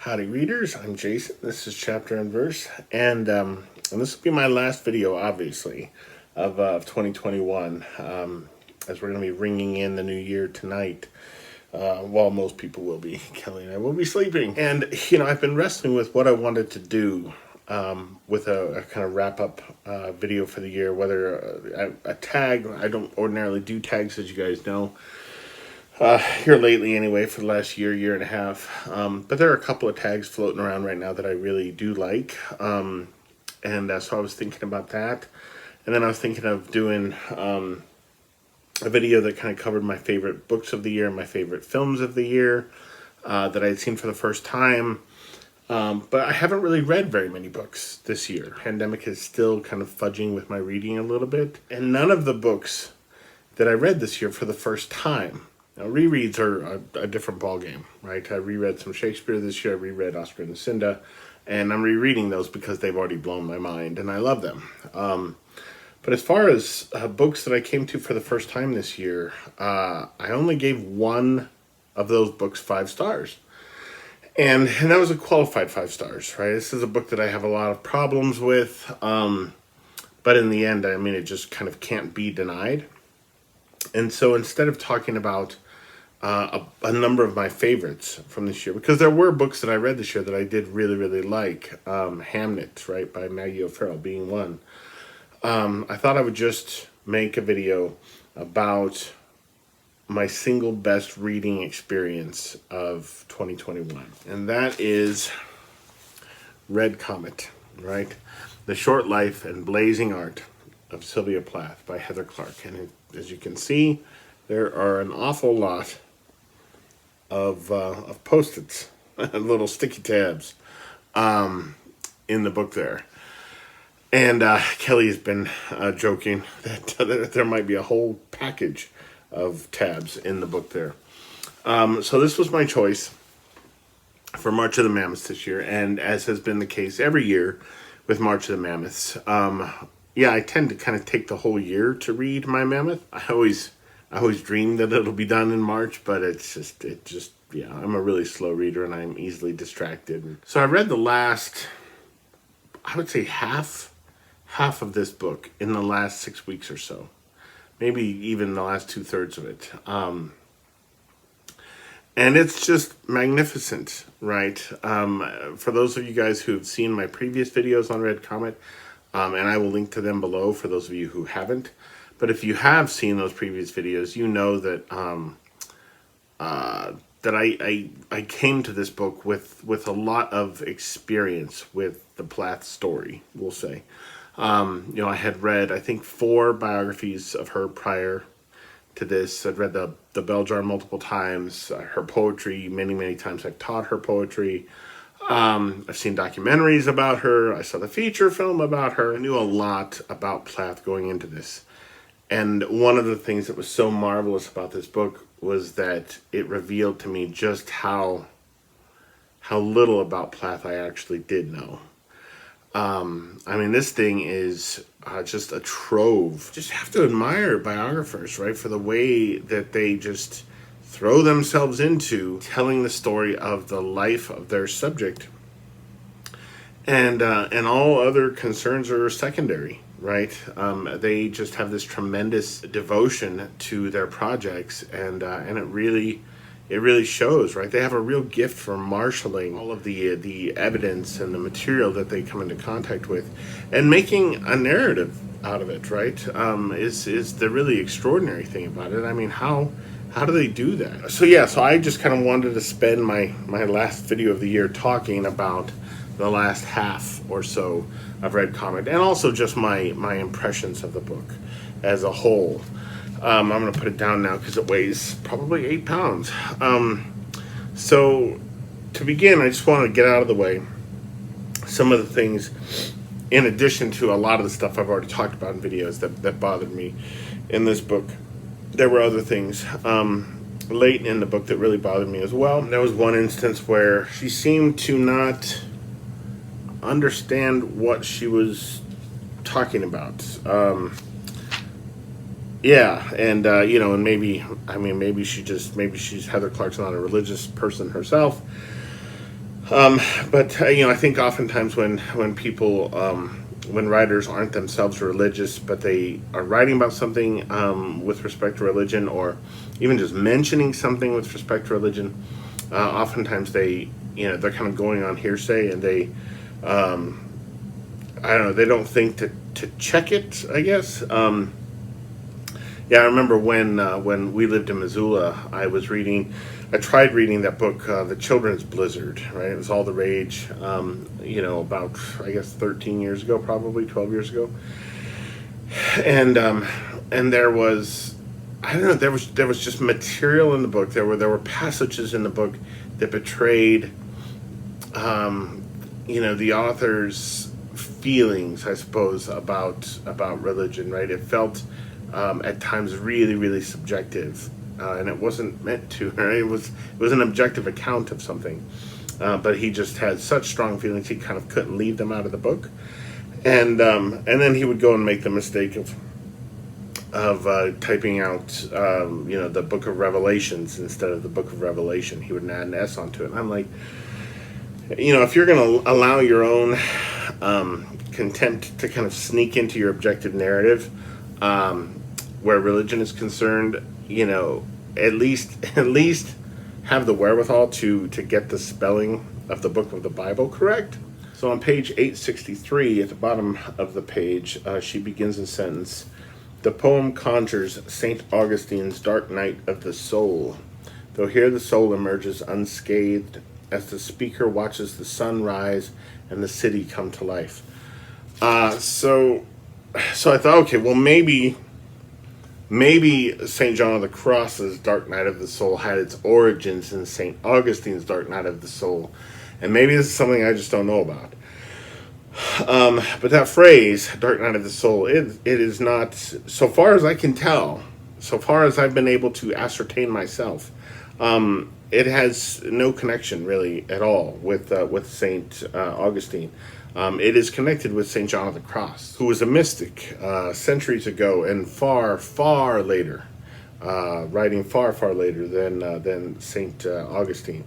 Howdy readers, I'm Jason. This is Chapter and Verse, and this will be my last video, obviously, of 2021, as we're going to be ringing in the new year tonight. While most people will be, Kelly and I will be sleeping. And, I've been wrestling with what I wanted to do with a kind of wrap-up video for the year, whether a tag. I don't ordinarily do tags, as you guys know. Here lately anyway, for the last year and a half. But there are a couple of tags floating around right now that I really do like. So I was thinking about that. And then I was thinking of doing a video that kind of covered my favorite books of the year, my favorite films of the year that I had seen for the first time. But I haven't really read very many books this year. Pandemic is still kind of fudging with my reading a little bit. And none of the books that I read this year for the first time. Now, rereads are a different ballgame, right? I reread some Shakespeare this year. I reread Oscar and Lucinda, and I'm rereading those because they've already blown my mind, and I love them. But as far as books that I came to for the first time this year, I only gave one of those books 5 stars. And that was a qualified 5 stars, right? This is a book that I have a lot of problems with, but in the end, it just kind of can't be denied. And so instead of talking about a number of my favorites from this year, because there were books that I read this year that I did really, really like, Hamnet, right, by Maggie O'Farrell being one, I thought I would just make a video about my single best reading experience of 2021. And that is Red Comet, right? The Short Life and Blazing Art of Sylvia Plath by Heather Clark. And as you can see, there are an awful lot of Post-its, little sticky tabs, in the book there. And Kelly has been joking that there might be a whole package of tabs in the book there. So this was my choice for March of the Mammoths this year, and as has been the case every year with March of the Mammoths, I tend to kind of take the whole year to read my Mammoth. I always dream that it'll be done in March, but I'm a really slow reader and I'm easily distracted. So I read the last, I would say half of this book in the last 6 weeks or so. Maybe even the last 2/3 of it. And it's just magnificent, right? For those of you guys who've seen my previous videos on Red Comet, and I will link to them below for those of you who haven't. But if you have seen those previous videos, you know that that I came to this book with a lot of experience with the Plath story, we'll say. I had read, I think, 4 biographies of her prior to this. I'd read the Bell Jar multiple times, her poetry many, many times. I've taught her poetry. I've seen documentaries about her. I saw the feature film about her. I knew a lot about Plath going into this. And one of the things that was so marvelous about this book was that it revealed to me just how little about Plath I actually did know. This thing is just a trove. Just have to admire biographers, right, for the way that they just throw themselves into telling the story of the life of their subject, and all other concerns are secondary, right? They just have this tremendous devotion to their projects, and it really shows, right? They have a real gift for marshaling all of the evidence and the material that they come into contact with, and making a narrative out of it, right? Is the really extraordinary thing about it. How do they do that? So I just kind of wanted to spend my last video of the year talking about the last half or so of Red Comet, and also just my impressions of the book as a whole. I'm going to put it down now because it weighs probably 8 pounds. So to begin, I just want to get out of the way some of the things, in addition to a lot of the stuff I've already talked about in videos that bothered me in this book. There were other things late in the book that really bothered me as well. There was one instance where she seemed to not understand what she was talking about. And maybe she's Heather Clark's not a religious person herself. But I think oftentimes when people when writers aren't themselves religious, but they are writing about something with respect to religion, or even just mentioning something with respect to religion, oftentimes they're kind of going on hearsay, and they I don't know, they don't think to check it, I guess. Yeah, I remember when we lived in Missoula, I tried reading that book, The Children's Blizzard, right? It was all the rage, about, I guess, 13 years ago, probably 12 years ago. And there was, I don't know, there was just material in the book. There were passages in the book that betrayed, the author's feelings, I suppose, about religion, right? It felt at times really, really subjective, and it wasn't meant to. Right? It was an objective account of something, but he just had such strong feelings he kind of couldn't leave them out of the book, and then he would go and make the mistake of typing out the Book of Revelations instead of the Book of Revelation. He would add an S onto it, and I'm like, if you're going to allow your own contempt to kind of sneak into your objective narrative, where religion is concerned, at least have the wherewithal to get the spelling of the book of the Bible correct. So on page 863, at the bottom of the page, she begins a sentence. The poem conjures St. Augustine's dark night of the soul, though here the soul emerges unscathed as the speaker watches the sun rise and the city come to life. So I thought, okay, well, maybe St. John of the Cross's Dark Night of the Soul had its origins in St. Augustine's Dark Night of the Soul, and maybe this is something I just don't know about. But that phrase, Dark Night of the Soul, it is not, so far as I can tell, so far as I've been able to ascertain myself, it has no connection really at all with St. Augustine. It is connected with St. John of the Cross, who was a mystic centuries ago and far, far later, writing far, far later than St. Augustine.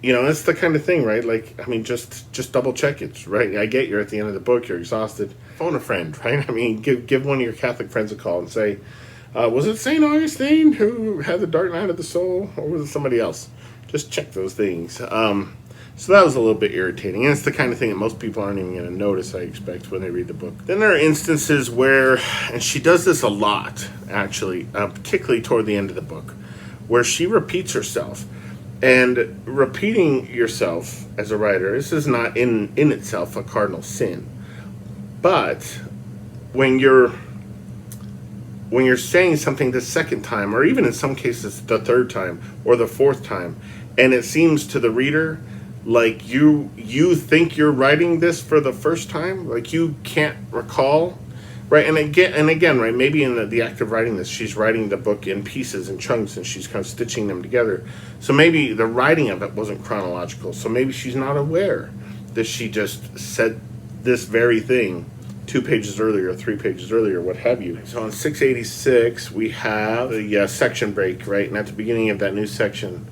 It's the kind of thing, right? Like, I mean, just double check it, right? I get you're at the end of the book, you're exhausted. Phone a friend, right? I mean, give one of your Catholic friends a call and say, was it St. Augustine who had the Dark Night of the Soul, or was it somebody else? Just check those things. So that was a little bit irritating, and it's the kind of thing that most people aren't even going to notice, I expect, when they read the book. Then there are instances where, and she does this a lot, actually, particularly toward the end of the book, where she repeats herself. And repeating yourself as a writer, this is not in itself a cardinal sin. But when you're saying something the second time, or even in some cases the third time or the fourth time, and it seems to the reader like you think you're writing this for the first time, like you can't recall, right? And again, right, maybe in the act of writing this, she's writing the book in pieces and chunks, and she's kind of stitching them together. So maybe the writing of it wasn't chronological. So maybe she's not aware that she just said this very thing 2 pages earlier, 3 pages earlier, what have you. So on 686, we have a section break, right? And at the beginning of that new section,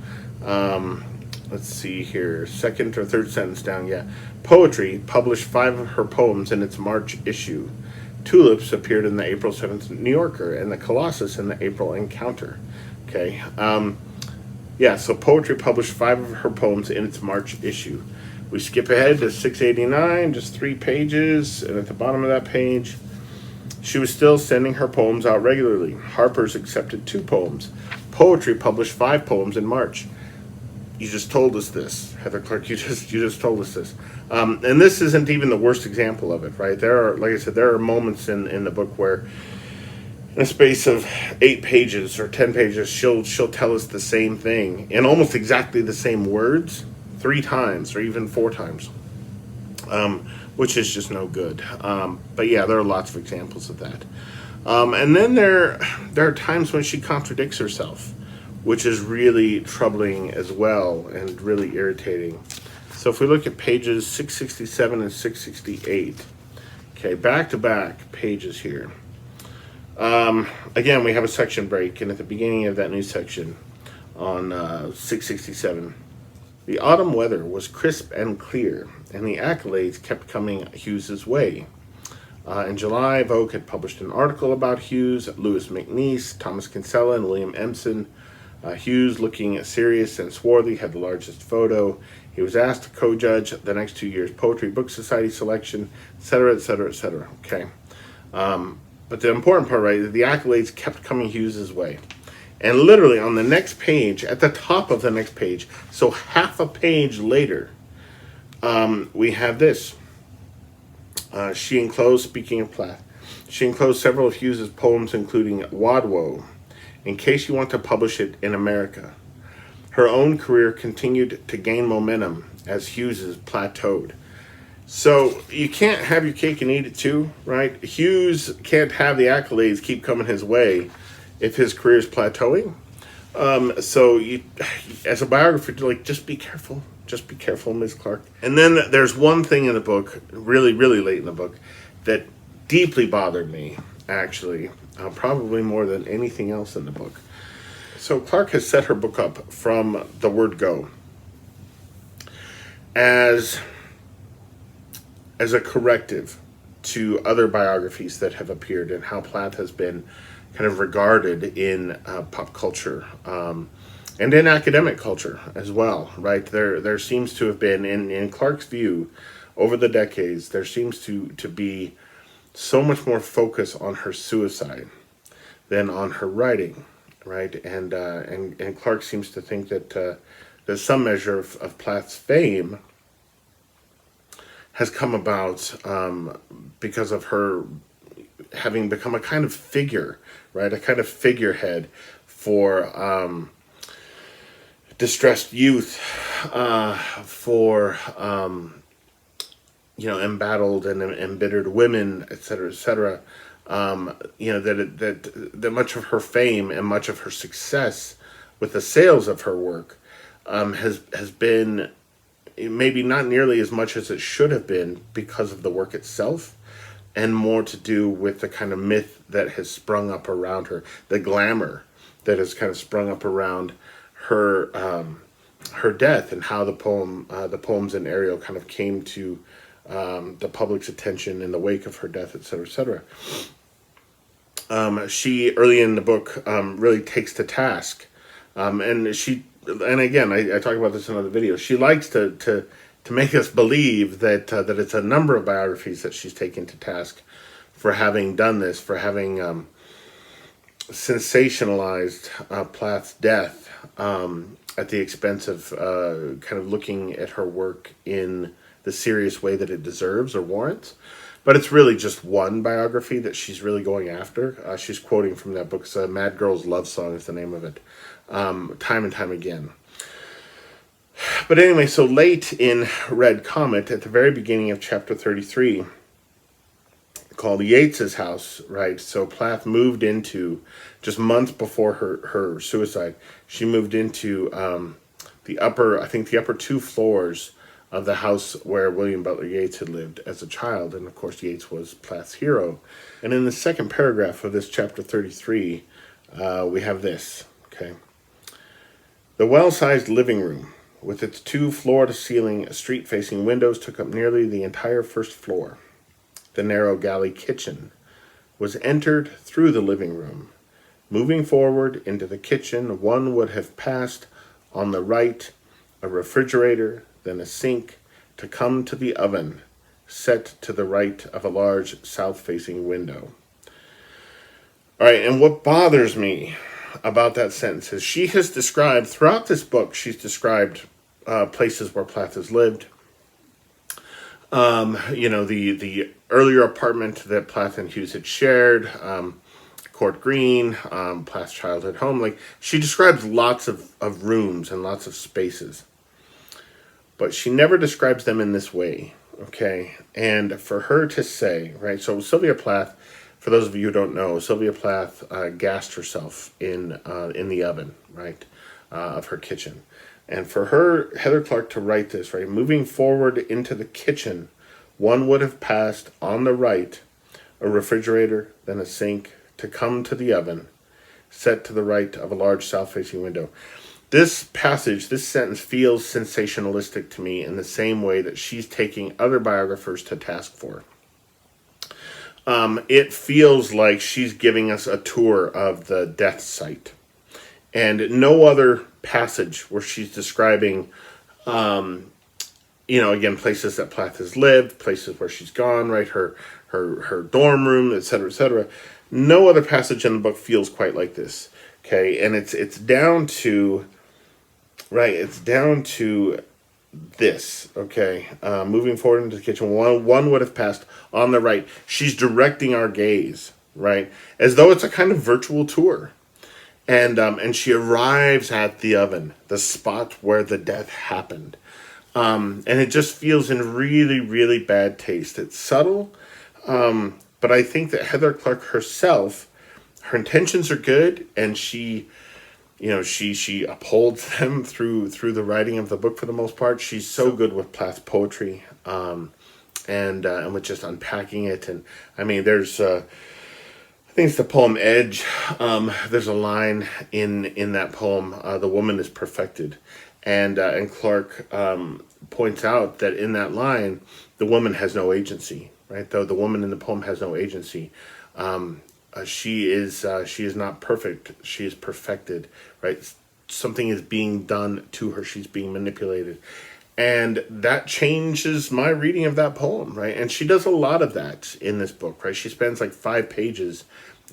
let's see here, second or third sentence down, yeah. Poetry published 5 of her poems in its March issue. Tulips appeared in the April 7th New Yorker, and the Colossus in the April Encounter. Okay, so poetry published 5 of her poems in its March issue. We skip ahead to 689, just 3 pages, and at the bottom of that page, she was still sending her poems out regularly. Harper's accepted 2 poems. Poetry published 5 poems in March. You just told us this, Heather Clark. You just told us this, and this isn't even the worst example of it, right? There are, like I said, there are moments in the book where, in a space of 8 pages or 10 pages, she'll tell us the same thing in almost exactly the same words 3 times or even 4 times, which is just no good. But yeah, there are lots of examples of that, and then there are times when she contradicts herself, which is really troubling as well and really irritating. So if we look at pages 667 and 668, okay, back-to-back pages here. Again, we have a section break, and at the beginning of that new section on 667, The autumn weather was crisp and clear, and the accolades kept coming Hughes's way. In July, Vogue had published an article about Hughes, Louis MacNeice, Thomas Kinsella, and William Empson. Hughes, looking serious and swarthy, had the largest photo. He was asked to co-judge the next 2 years' Poetry Book Society selection, etc., etc., etc. Okay. But the important part, right, the accolades kept coming Hughes's way. And literally on the next page, at the top of the next page, so half a page later, we have this. She enclosed, speaking of Plath, she enclosed several of Hughes's poems, including Wadwoe, in case you want to publish it in America. Her own career continued to gain momentum as Hughes's plateaued. So you can't have your cake and eat it too, right? Hughes can't have the accolades keep coming his way if his career is plateauing. So you, as a biographer, like, just be careful. Just be careful, Ms. Clark. And then there's one thing in the book, really, really late in the book, that deeply bothered me, actually, probably more than anything else in the book. So Clark has set her book up from the word go as a corrective to other biographies that have appeared and how Plath has been kind of regarded in pop culture and in academic culture as well, right? There seems to have been, in Clark's view, over the decades, there seems to be so much more focus on her suicide than on her writing, right? And Clark seems to think that there's some measure of Plath's fame has come about because of her having become a kind of figure, right? A kind of figurehead for distressed youth, for embattled and embittered women, etc., etc. That much of her fame and much of her success with the sales of her work has been maybe not nearly as much as it should have been because of the work itself, and more to do with the kind of myth that has sprung up around her, the glamour that has kind of sprung up around her her death, and how the poems in Ariel kind of came to the public's attention in the wake of her death, etc., etc. She, early in the book, really takes to task, and again, I talk about this in other videos. She likes to make us believe that it's a number of biographies that she's taken to task for having done this, for having sensationalized Plath's death at the expense of kind of looking at her work in the serious way that it deserves or warrants. But it's really just one biography that she's really going after. She's quoting from that book. It's Mad Girl's Love Song is the name of it, time and time again. But anyway, so late in Red Comet, at the very beginning of chapter 33, called Yeats's House, right? So Plath moved into, just months before her suicide, she moved into the upper two floors of the house where William Butler Yeats had lived as a child. And of course, Yeats was Plath's hero. And in the second paragraph of this chapter 33, we have this, okay? The well-sized living room, with its 2 floor-to-ceiling street-facing windows, took up nearly the entire first floor. The narrow galley kitchen was entered through the living room. Moving forward into the kitchen, one would have passed on the right a refrigerator, then a sink, to come to the oven, set to the right of a large south-facing window. All right, and what bothers me about that sentence is she has described, throughout this book, she's described places where Plath has lived. The earlier apartment that Plath and Hughes had shared, Court Green, Plath's childhood home. Like, she describes lots of rooms and lots of spaces. But she never describes them in this way, okay? And for her to say, right, so Sylvia Plath, for those of you who don't know, Sylvia Plath gassed herself in the oven, right, of her kitchen. And for her, Heather Clark, to write this, right, moving forward into the kitchen, one would have passed on the right a refrigerator, then a sink, to come to the oven, set to the right of a large south-facing window. This passage, this sentence feels sensationalistic to me in the same way that she's taking other biographers to task for. It feels like she's giving us a tour of the death site. And no other passage where she's describing, again, places that Plath has lived, places where she's gone, right? Her dorm room, etc., etc. No other passage in the book feels quite like this. Okay, and it's down to, right? It's down to this. Okay, moving forward into the kitchen, one would have passed on the right. She's directing our gaze, right, as though it's a kind of virtual tour. And she arrives at the oven, the spot where the death happened. And it just feels in really, really bad taste. It's subtle, but I think that Heather Clark herself, her intentions are good, and she upholds them through the writing of the book for the most part. She's so good with Plath's poetry, and with just unpacking it. And I mean, there's I think it's the poem Edge. There's a line in that poem, "The woman is perfected," and Clark points out that in that line, the woman has no agency. Right, though the woman in the poem has no agency. She is not perfect. She is perfected. Right, something is being done to her. She's being manipulated, and that changes my reading of that poem. Right, and she does a lot of that in this book. Right, she spends like 5 pages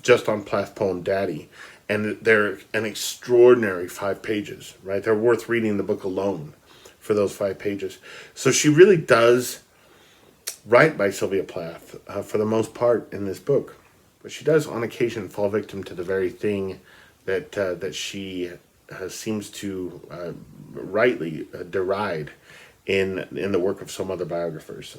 just on Plath's poem Daddy, and they're an extraordinary 5 pages. Right, they're worth reading the book alone for those 5 pages. So she really does write by Sylvia Plath for the most part in this book, but she does on occasion fall victim to the very thing that she seems to rightly deride in the work of some other biographers.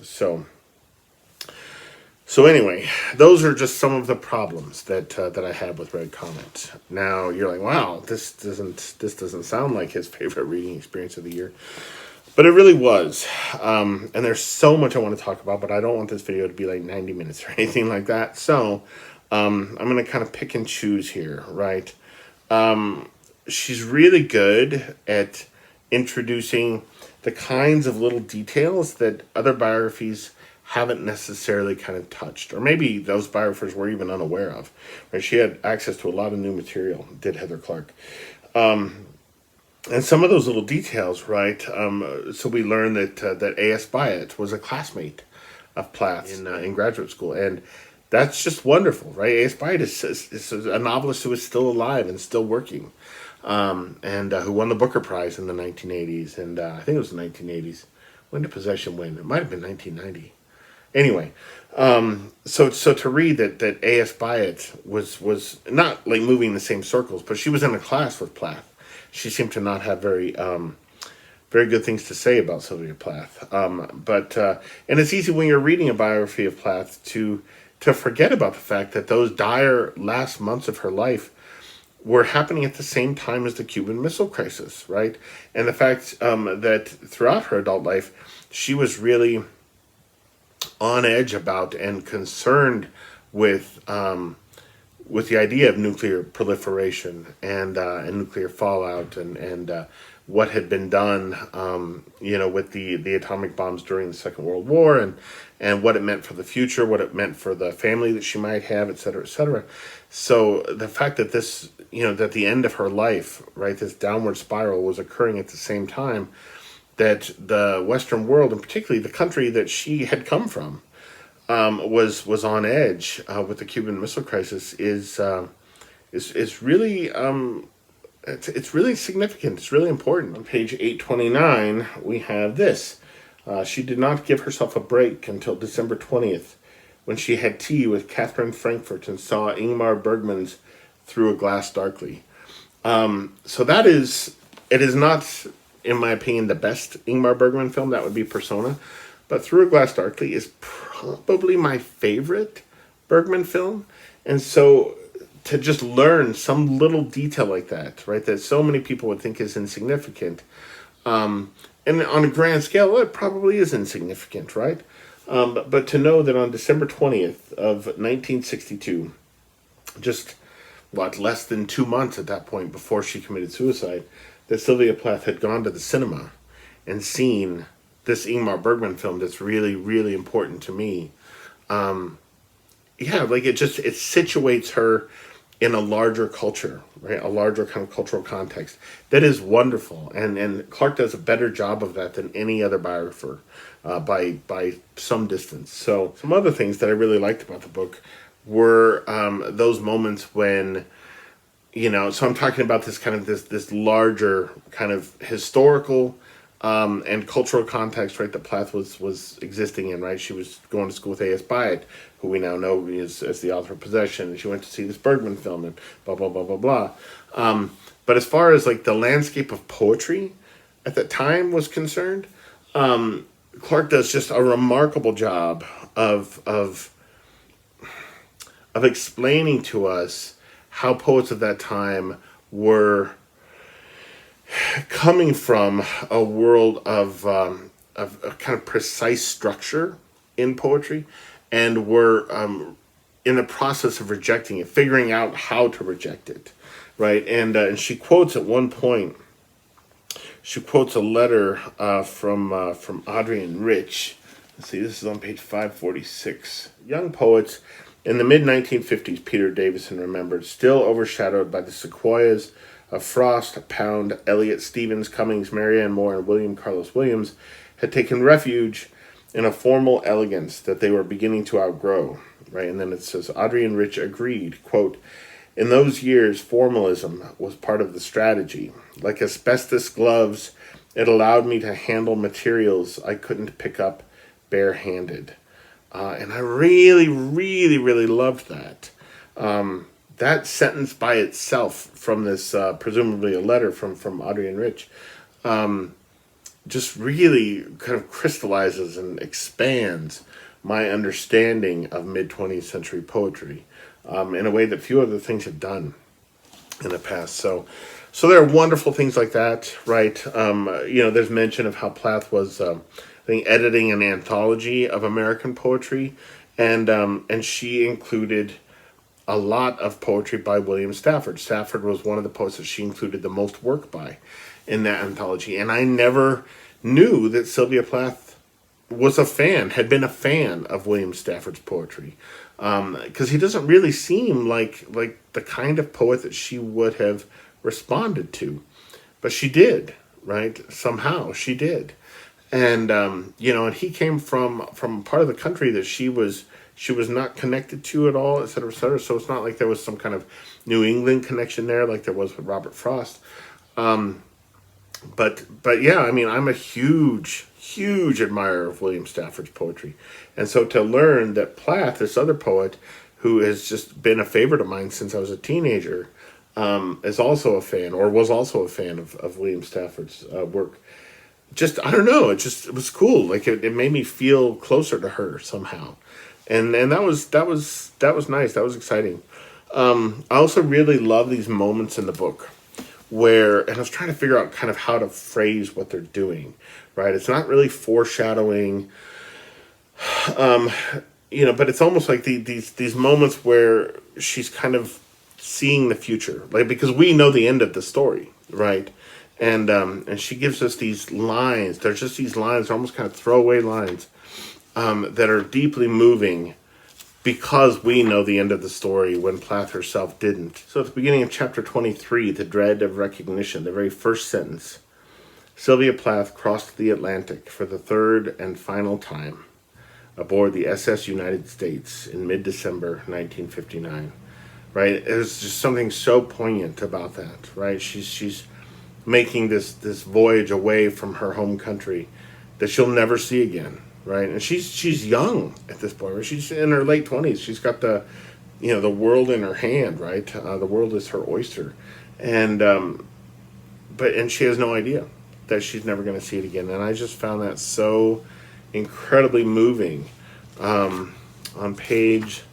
So anyway, those are just some of the problems that I had with Red Comet. Now you're like, wow, this doesn't sound like his favorite reading experience of the year. But it really was. And there's so much I want to talk about, but I don't want this video to be like 90 minutes or anything like that. So I'm going to kind of pick and choose here, right? She's really good at introducing the kinds of little details that other biographies haven't necessarily kind of touched, or maybe those biographers were even unaware of. Right? She had access to a lot of new material, did Heather Clark. And some of those little details, right? So we learned that A.S. Byatt was a classmate of Plath's in graduate school, and that's just wonderful, right? A.S. Byatt is a novelist who is still alive and still working, and who won the Booker Prize in the 1980s, and I think it was the 1980s. When did Possession win? It might have been 1990. Anyway, so to read that A.S. Byatt was not like moving in the same circles, but she was in a class with Plath. She seemed to not have very good things to say about Sylvia Plath. And it's easy when you're reading a biography of Plath to forget about the fact that those dire last months of her life were happening at the same time as the Cuban Missile Crisis, right? And the fact that throughout her adult life, she was really on edge about and concerned with the idea of nuclear proliferation and nuclear fallout and what had been done, with the atomic bombs during the Second World War and what it meant for the future, what it meant for the family that she might have, et cetera, et cetera. So the fact that this, that the end of her life, right, this downward spiral was occurring at the same time that the Western world, and particularly the country that she had come from, was on edge with the Cuban Missile Crisis is really it's really significant. It's really important. On page 829, we have this. She did not give herself a break until December 20th, when she had tea with Catherine Frankfurt and saw Ingmar Bergman's Through a Glass Darkly. So it is not, in my opinion, the best Ingmar Bergman film. That would be Persona. But Through a Glass Darkly is probably my favorite Bergman film. And so to just learn some little detail like that, right, that so many people would think is insignificant, and on a grand scale, it probably is insignificant, right? But to know that on December 20th of 1962, just, less than 2 months at that point before she committed suicide, that Sylvia Plath had gone to the cinema and seen this Ingmar Bergman film that's really, really important to me. Yeah, like it situates her in a larger culture, right? A larger kind of cultural context. That is wonderful. And Clark does a better job of that than any other biographer by some distance. So some other things that I really liked about the book were those moments when, so I'm talking about this kind of this larger kind of historical and cultural context, right, that Plath was existing in, right? She was going to school with A.S. Byatt, who we now know is as the author of Possession, and she went to see this Bergman film, and blah, blah, blah, blah, blah. But as far as, like, the landscape of poetry at that time was concerned, Clark does just a remarkable job of explaining to us how poets of that time were coming from a world of a kind of precise structure in poetry, and were in the process of rejecting it, figuring out how to reject it, right? And she quotes at one point, she quotes a letter from Adrian Rich. Let's see, this is on page 546. Young poets in the mid-1950s, Peter Davison remembered, still overshadowed by the sequoias of Frost, Pound, Eliot Stevens, Cummings, Marianne Moore, and William Carlos Williams, had taken refuge in a formal elegance that they were beginning to outgrow, right? And then it says, Adrian Rich agreed, quote, in those years, formalism was part of the strategy. Like asbestos gloves, it allowed me to handle materials I couldn't pick up barehanded. And I really, really, really loved that. That sentence by itself from this, presumably a letter from Adrian Rich, just really kind of crystallizes and expands my understanding of mid-20th century poetry in a way that few other things have done in the past. So there are wonderful things like that, right? There's mention of how Plath was, I think, editing an anthology of American poetry, and she included a lot of poetry by William Stafford. Stafford was one of the poets that she included the most work by in that anthology. And I never knew that Sylvia Plath had been a fan of William Stafford's poetry. Because he doesn't really seem like the kind of poet that she would have responded to. But she did, right? Somehow she did. And, and he came from part of the country that she was not connected to at all, et cetera, et cetera. So it's not like there was some kind of New England connection there like there was with Robert Frost. But yeah, I mean, I'm a huge, huge admirer of William Stafford's poetry. And so to learn that Plath, this other poet who has just been a favorite of mine since I was a teenager, is also a fan, or was also a fan of William Stafford's work. Just, I don't know, it was cool. Like it made me feel closer to her somehow. And that was nice. That was exciting. I also really love these moments in the book where, and I was trying to figure out kind of how to phrase what they're doing, right? It's not really foreshadowing, but it's almost like these moments where she's kind of seeing the future, like, because we know the end of the story, right? And she gives us these lines. There's just these lines, they're almost kind of throwaway lines, that are deeply moving because we know the end of the story when Plath herself didn't. So at the beginning of chapter 23, The Dread of Recognition, the very first sentence, Sylvia Plath crossed the Atlantic for the third and final time aboard the SS United States in mid-December 1959. Right? There's just something so poignant about that, right? She's making this voyage away from her home country that she'll never see again. Right, and she's young at this point. Right? She's in her late 20s. She's got the world in her hand. Right, the world is her oyster, and she has no idea that she's never going to see it again. And I just found that so incredibly moving. On page,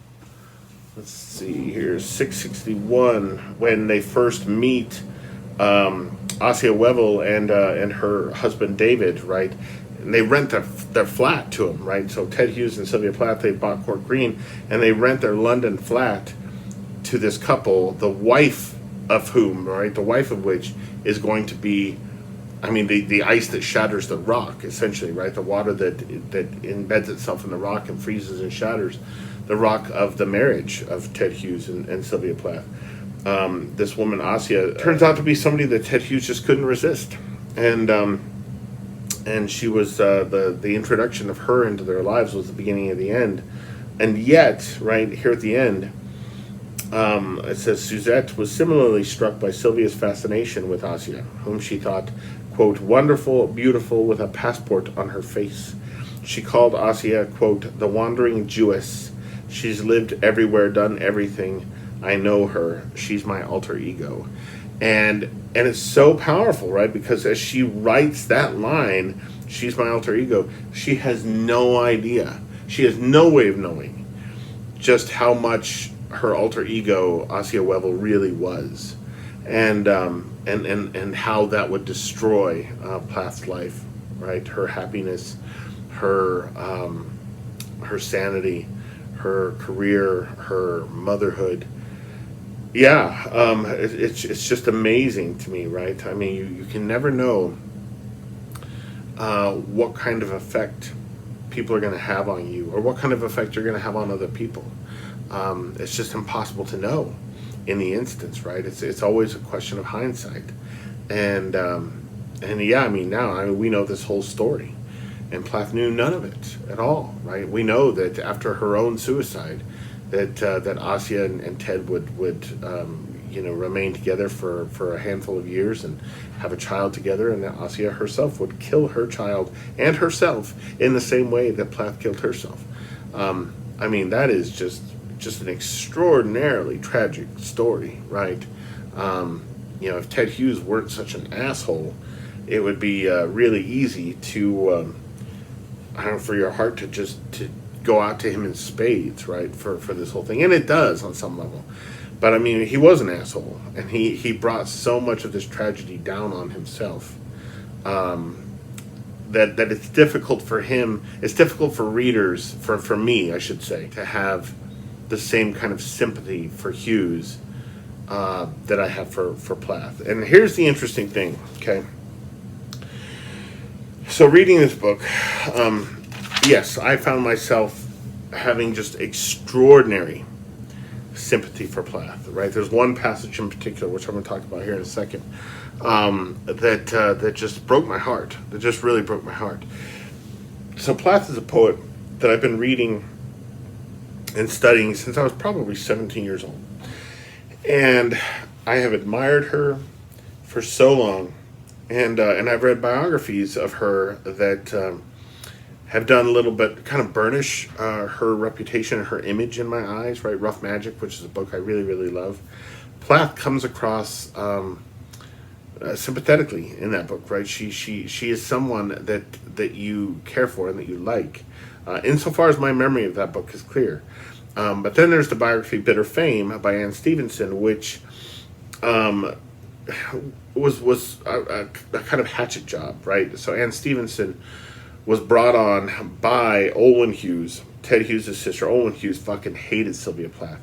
let's see here, 661, when they first meet Assia Wevel and her husband David, right. And they rent their flat to him, right? So Ted Hughes and Sylvia Plath, they bought Court Green, and they rent their London flat to this couple. The wife of whom, right, the wife of which is going to be, I mean, the ice that shatters the rock, essentially, right? The water that embeds itself in the rock and freezes and shatters the rock of the marriage of Ted Hughes and Sylvia Plath. This woman, Asya, turns out to be somebody that Ted Hughes just couldn't resist. And she was, the introduction of her into their lives was the beginning of the end. And yet, right here at the end, it says, Suzette was similarly struck by Sylvia's fascination with Asya, whom she thought, quote, wonderful, beautiful, with a passport on her face. She called Asya, quote, the wandering Jewess. She's lived everywhere, done everything. I know her. She's my alter ego. And it's so powerful, right? Because as she writes that line, she's my alter ego, she has no idea. She has no way of knowing just how much her alter ego, Asya Wevel, really was. And how that would destroy Plath's life, right? Her happiness, her sanity, her career, her motherhood. Yeah, it's just amazing to me, right? I mean, you can never know what kind of effect people are going to have on you, or what kind of effect you're going to have on other people. It's just impossible to know in the instance, right? It's always a question of hindsight, and yeah, I mean, now we know this whole story, and Plath knew none of it at all, right? We know that after her own suicide, that Asya and Ted would remain together for a handful of years and have a child together, and that Asya herself would kill her child and herself in the same way that Plath killed herself. I mean, that is just an extraordinarily tragic story, right? If Ted Hughes weren't such an asshole, it would be really easy to, for your heart to go out to him in spades, right, for this whole thing. And it does on some level. But, I mean, he was an asshole, and he brought so much of this tragedy down on himself that it's difficult for him, it's difficult for readers, for me, I should say, to have the same kind of sympathy for Hughes that I have for Plath. And here's the interesting thing, okay? So reading this book, yes, I found myself having just extraordinary sympathy for Plath, right? There's one passage in particular, which I'm going to talk about here in a second, that just broke my heart. That just really broke my heart. So Plath is a poet that I've been reading and studying since I was probably 17 years old. And I have admired her for so long. And I've read biographies of her that have done a little bit, kind of burnish her reputation and her image in my eyes, right? Rough Magic, which is a book I really, really love. Plath comes across sympathetically in that book, right? She is someone that you care for and that you like. Insofar as my memory of that book is clear. But then there's the biography Bitter Fame by Anne Stevenson, which was a kind of hatchet job, right? So Anne Stevenson was brought on by Olwen Hughes, Ted Hughes' sister. Olwen Hughes fucking hated Sylvia Plath.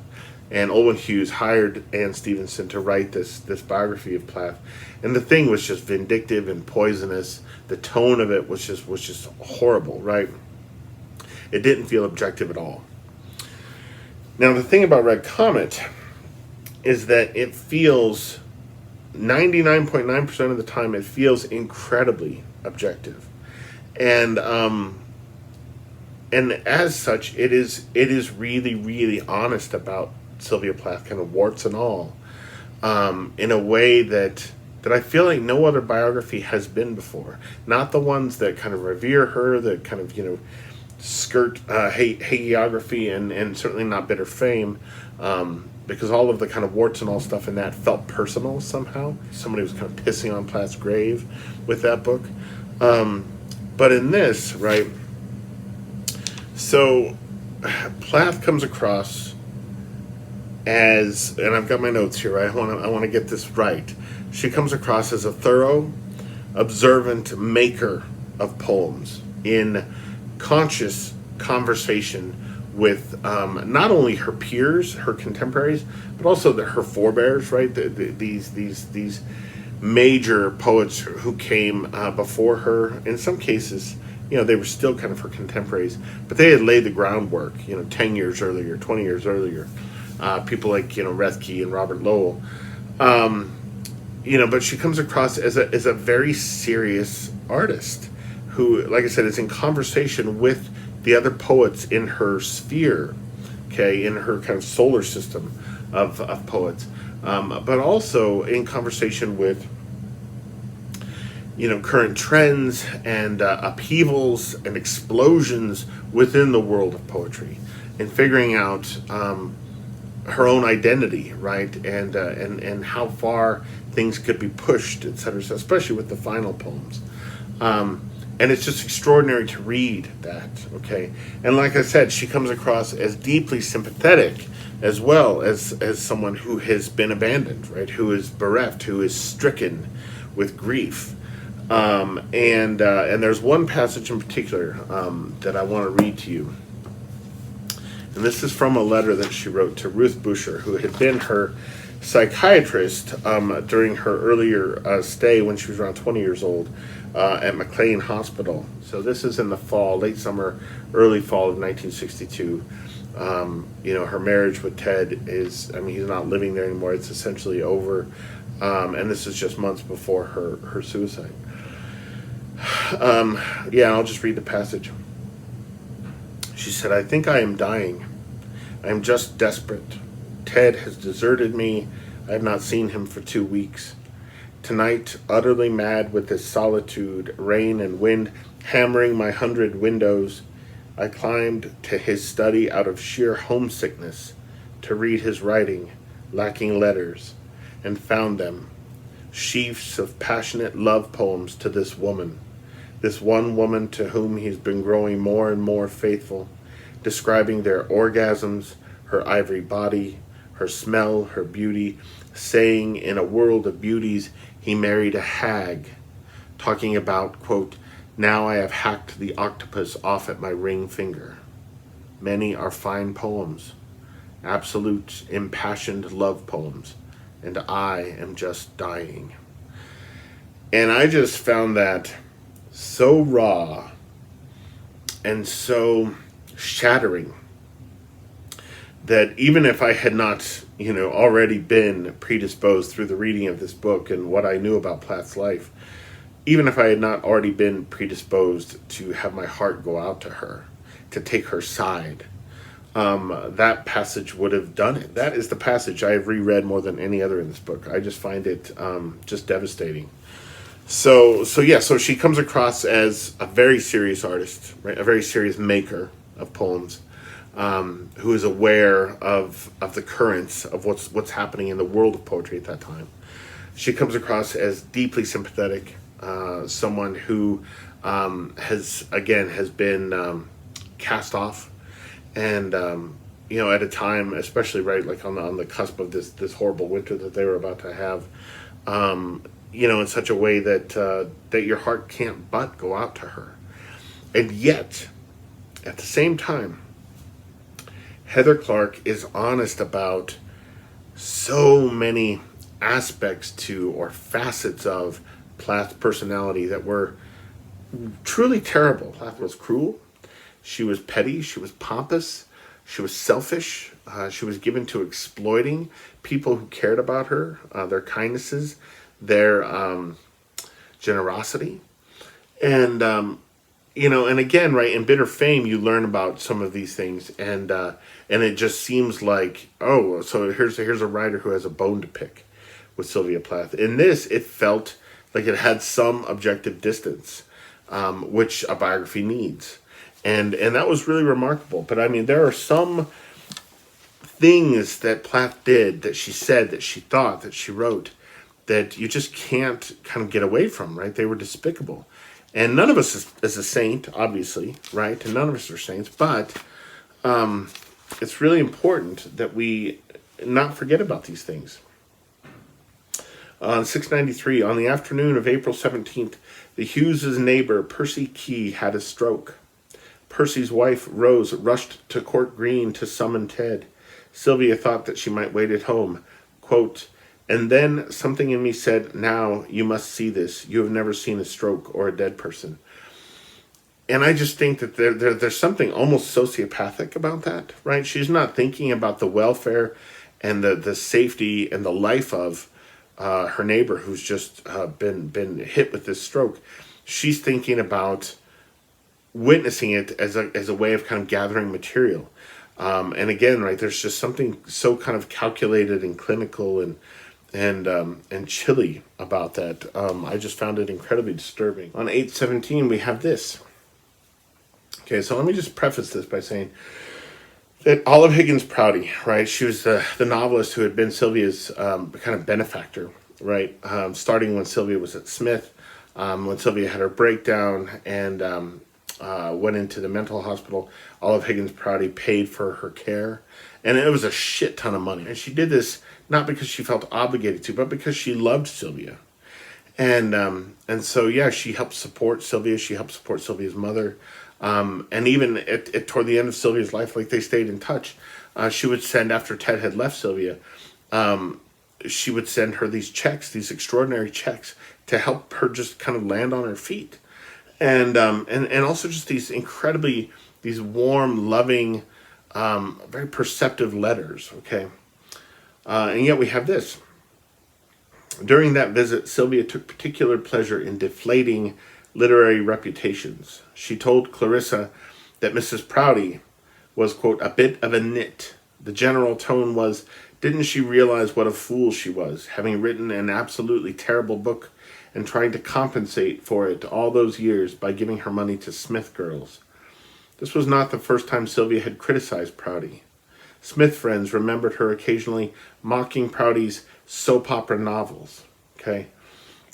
And Olwen Hughes hired Anne Stevenson to write this biography of Plath. And the thing was just vindictive and poisonous. The tone of it was just horrible, right? It didn't feel objective at all. Now, the thing about Red Comet is that it feels, 99.9% of the time, it feels incredibly objective. And as such, it is really, really honest about Sylvia Plath, kind of warts and all, in a way that I feel like no other biography has been before. Not the ones that kind of revere her, that kind of, skirt hagiography, and certainly not Bitter Fame, because all of the kind of warts and all stuff in that felt personal somehow. Somebody was kind of pissing on Plath's grave with that book. But in this, right, so Plath comes across as, and I've got my notes here, right? I want to get this right. She comes across as a thorough, observant maker of poems in conscious conversation with not only her peers, her contemporaries, but also her forebears, right? These major poets who came before her. In some cases, they were still kind of her contemporaries, but they had laid the groundwork, 10 years earlier, 20 years earlier. People like, Rethke and Robert Lowell. But she comes across as a very serious artist who, like I said, is in conversation with the other poets in her sphere, okay, in her kind of solar system of poets, but also in conversation with, current trends and upheavals and explosions within the world of poetry, and figuring out her own identity, right, and how far things could be pushed, etc., especially with the final poems. And it's just extraordinary to read that, okay? And like I said, she comes across as deeply sympathetic, as well as someone who has been abandoned, right? Who is bereft, who is stricken with grief. And there's one passage in particular that I want to read to you. And this is from a letter that she wrote to Ruth Boucher, who had been her psychiatrist during her earlier stay when she was around 20 years old at McLean Hospital. So this is in the fall, late summer, early fall of 1962. Her marriage with Ted is, he's not living there anymore. It's essentially over. And this is just months before her suicide. I'll just read the passage. She said, "I think I am dying. I am just desperate. Ted has deserted me. I have not seen him for 2 weeks. Tonight, utterly mad with this solitude, rain and wind hammering my 100 windows, I climbed to his study out of sheer homesickness to read his writing, lacking letters, and found them, sheafs of passionate love poems to this woman, this one woman to whom he's been growing more and more faithful, describing their orgasms, her ivory body, her smell, her beauty, saying in a world of beauties he married a hag, talking about, quote, now I have hacked the octopus off at my ring finger. Many are fine poems, absolute impassioned love poems, and I am just dying." And I just found that so raw and so shattering that even if I had not, already been predisposed through the reading of this book and what I knew about Plath's life, even if I had not already been predisposed to have my heart go out to her, to take her side, that passage would have done it. That is the passage I have reread more than any other in this book. I just find it just devastating. So she comes across as a very serious artist, right? A very serious maker of poems, who is aware of the currents of what's happening in the world of poetry at that time. She comes across as deeply sympathetic, someone who has been cast off, and at a time, especially right like on the cusp of this horrible winter that they were about to have, in such a way that your heart can't but go out to her. And yet, at the same time, Heather Clark is honest about so many aspects to or facets of Plath's personality that were truly terrible. Plath was cruel. She was petty. She was pompous. She was selfish. She was given to exploiting people who cared about her, their kindnesses, their generosity. And, and again, right, in Bitter Fame, you learn about some of these things, and it just seems like, oh, so here's a writer who has a bone to pick with Sylvia Plath. In this, it felt like it had some objective distance, which a biography needs. And that was really remarkable. But there are some things that Plath did, that she said, that she thought, that she wrote, that you just can't kind of get away from, right? They were despicable. And none of us is a saint, obviously, right? And none of us are saints. But it's really important that we not forget about these things. On 693, on the afternoon of April 17th, the Hughes' neighbor, Percy Key, had a stroke. Percy's wife, Rose, rushed to Court Green to summon Ted. Sylvia thought that she might wait at home. Quote, and then something in me said, now you must see this. You have never seen a stroke or a dead person. And I just think that there's something almost sociopathic about that, right? She's not thinking about the welfare and the safety and the life of her neighbor who's just been hit with this stroke. She's thinking about witnessing it as a way of kind of gathering material. And again, right, there's just something so kind of calculated and clinical and chilly about that. I just found it incredibly disturbing. On 8/17, we have this. Okay, so let me just preface this by saying that Olive Higgins Prouty, right, she was the novelist who had been Sylvia's kind of benefactor, right, starting when Sylvia was at Smith, when Sylvia had her breakdown and went into the mental hospital. Olive Higgins Prouty paid for her care, and it was a shit ton of money. And she did this not because she felt obligated to, but because she loved Sylvia. And so, yeah, she helped support Sylvia. She helped support Sylvia's mother. And even toward the end of Sylvia's life, like, they stayed in touch. She would send, after Ted had left Sylvia, she would send her these checks, these extraordinary checks, to help her just kind of land on her feet. And also just these warm, loving, very perceptive letters, okay? And yet we have this. During that visit, Sylvia took particular pleasure in deflating literary reputations. She told Clarissa that Mrs. Prouty was, quote, a bit of a nit. The general tone was, didn't she realize what a fool she was, having written an absolutely terrible book and trying to compensate for it all those years by giving her money to Smith girls. This was not the first time Sylvia had criticized Prouty. Smith friends remembered her occasionally mocking Prouty's soap opera novels. Okay,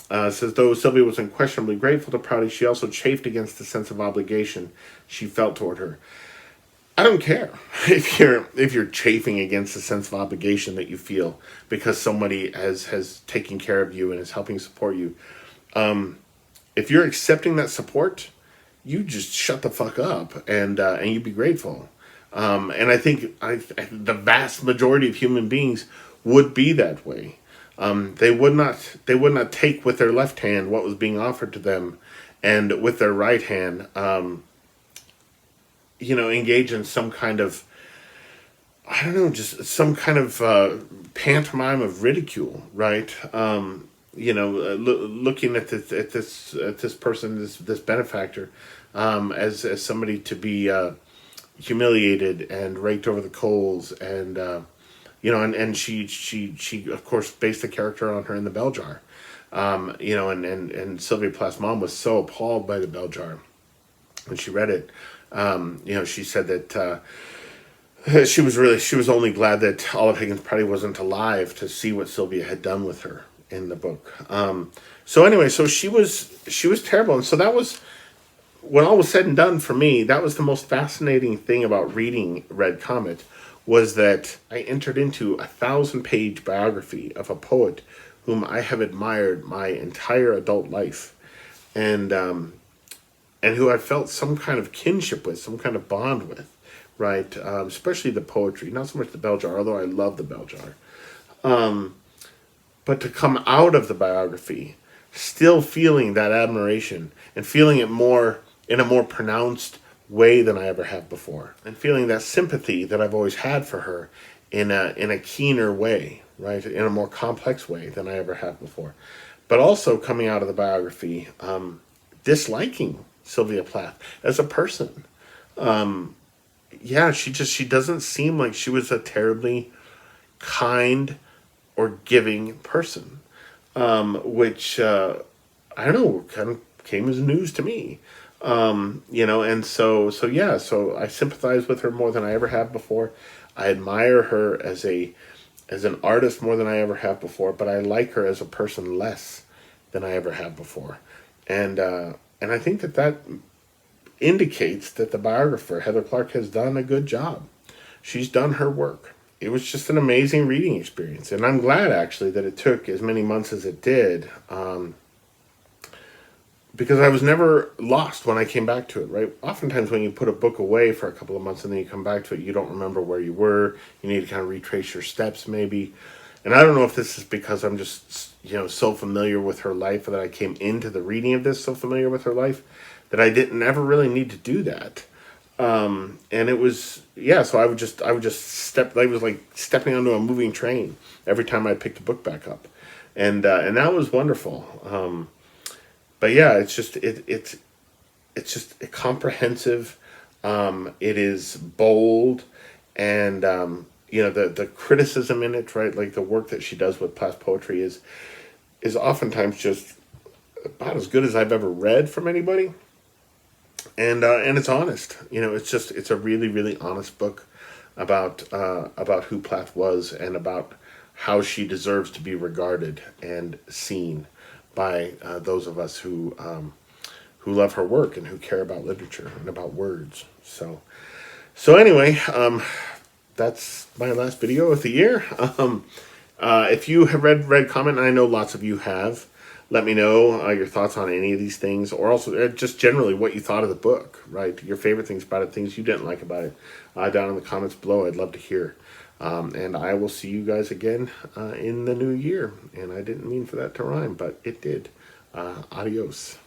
says though Sylvia was unquestionably grateful to Prouty, she also chafed against the sense of obligation she felt toward her. I don't care if you're chafing against the sense of obligation that you feel because somebody has taken care of you and is helping support you. If you're accepting that support, you just shut the fuck up and you be grateful. And I think the vast majority of human beings would be that way. They would not take with their left hand what was being offered to them, and with their right hand, engage in some kind of, I don't know, just some kind of pantomime of ridicule, right? Looking at this person, this benefactor, as somebody to be humiliated and raked over the coals, and and she of course based the character on her in the bell jar, and Sylvia Plath's mom was so appalled by the bell jar when she read it. She said that she was only glad that Olive Higgins Prouty wasn't alive to see what Sylvia had done with her in the book. So she was terrible, and so that was, when all was said and done for me, that was the most fascinating thing about reading Red Comet, was that I entered into a 1,000-page biography of a poet whom I have admired my entire adult life, and who I felt some kind of kinship with, some kind of bond with, right? Especially the poetry, not so much the bell jar, although I love the bell jar. But to come out of the biography still feeling that admiration and feeling it more in a more pronounced way than I ever have before, and feeling that sympathy that I've always had for her in a keener way, right? In a more complex way than I ever have before. But also coming out of the biography, disliking Sylvia Plath as a person. She doesn't seem like she was a terribly kind or giving person, which I don't know, kind of came as news to me. And so I sympathize with her more than I ever have before. I admire her as an artist more than I ever have before, but I like her as a person less than I ever have before. And I think that indicates that the biographer, Heather Clark, has done a good job. She's done her work. It was just an amazing reading experience, and I'm glad, actually, that it took as many months as it did, because I was never lost when I came back to it, right? Oftentimes when you put a book away for a couple of months and then you come back to it, you don't remember where you were. You need to kind of retrace your steps maybe. And I don't know if this is because I'm just, so familiar with her life, that I came into the reading of this so familiar with her life that I didn't ever really need to do that. And it was, yeah, so I would just step, I was like stepping onto a moving train every time I picked a book back up. And that was wonderful. But yeah, it's just a comprehensive. It is bold, and the criticism in it, right? Like the work that she does with past poetry is oftentimes just about as good as I've ever read from anybody, and it's honest. It's a really really honest book about who Plath was and about how she deserves to be regarded and seen by those of us who love her work and who care about literature and about words. So anyway, that's my last video of the year. If you have read Red Comet, and I know lots of you have, let me know your thoughts on any of these things, or also just generally what you thought of the book, right? Your favorite things about it, things you didn't like about it, down in the comments below. I'd love to hear. And I will see you guys again in the new year. And I didn't mean for that to rhyme, but it did. Adios.